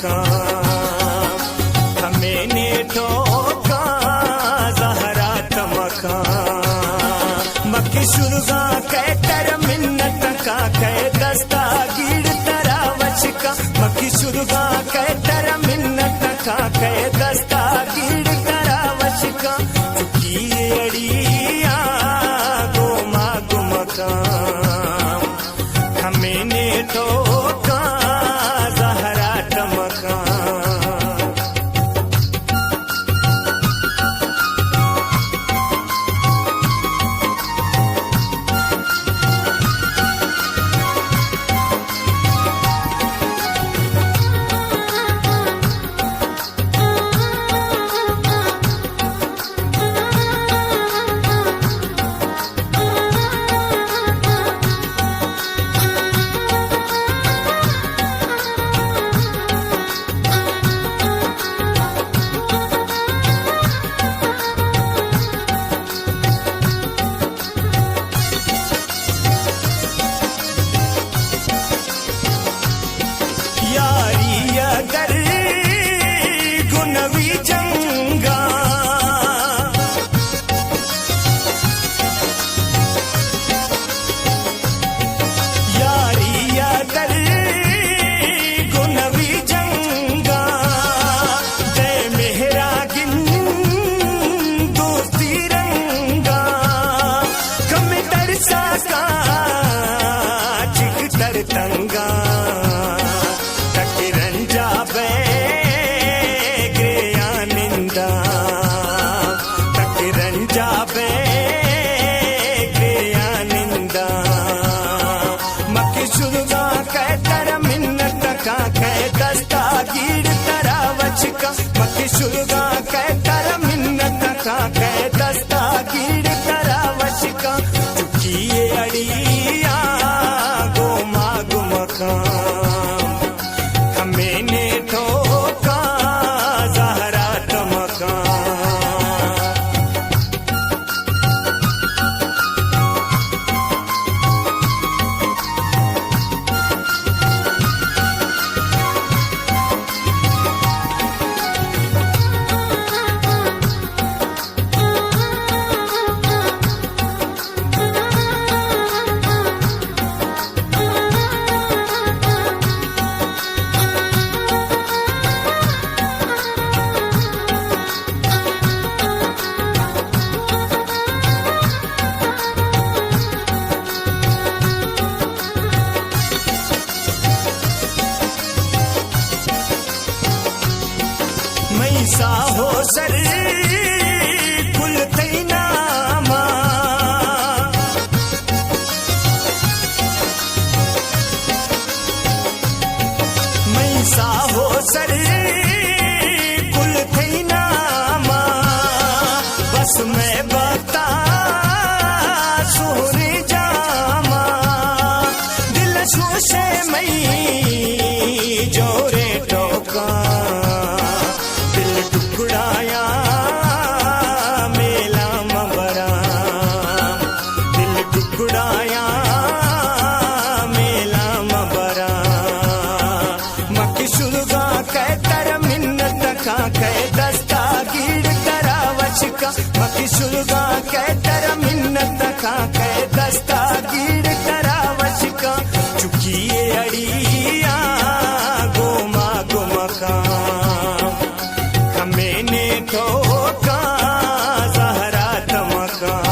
मकाम, हमें ने ठोका ज़हरा मकाम। मक्की शुरुगा कै तर मिन्नत का कै दस्ता गिड़ तरा वचका, मक्की शुरुगा कै तर मिन्नत का कै दस्ता गिड़ तरा वचका। चुकी अड़िया गोमा गुमकाम, हमें ने ठोका ज़हरा मकाम। मक्की शुरुगा कै तर मिन्नत का कै दस्ता गिड़ तरा वचका। चुकी अड़िया गोमा गुमकाम, हमें ने ठोका ज़हरा मकाम। साहो सर कुल तैनामा, मैं साहो सर कुल तैनामा। बस मैं बता सोरे जामा, दिल शोशे मई जोरे टोका। टुकड़ाया मेला मबरा, दिल टुकड़ाया मेला मबरा। मक्की शुरुगा कै तर मिन्नत का कै दस्ता गिड़ तरा वचका, मक्की शुरुगा कै तर मिन्नत का कै दस्ता गिड़ तरा वचका। चुकी अड़िया गोमा गुमकाम, हमें ने ठोका ज़हरा मकाम।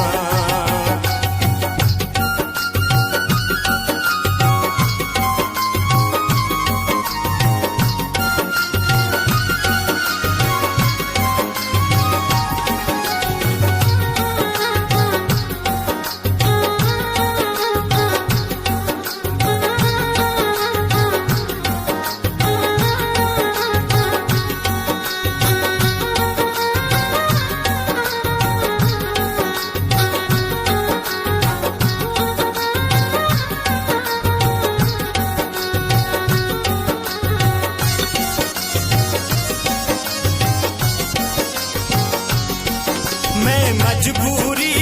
मजबूरी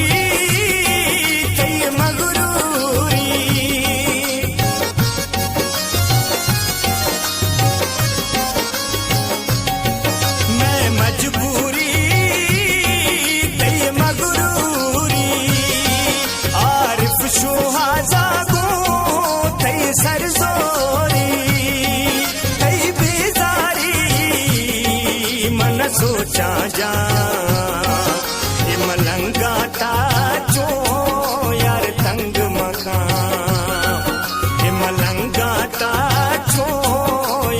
कई मगरूरी, सोचा जा ये मलंगा ताचो यार तंग मकान ये मलंगा ताचो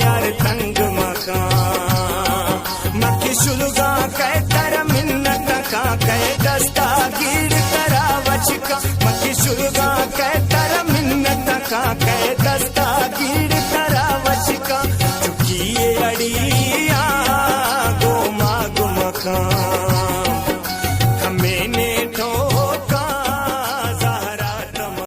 यार तंग मकान मक्की शुलगा कह तर मिन्नत का कह दस्ता गिर तरा वचका मक्की शुलगा कह तर मिन्नत का कह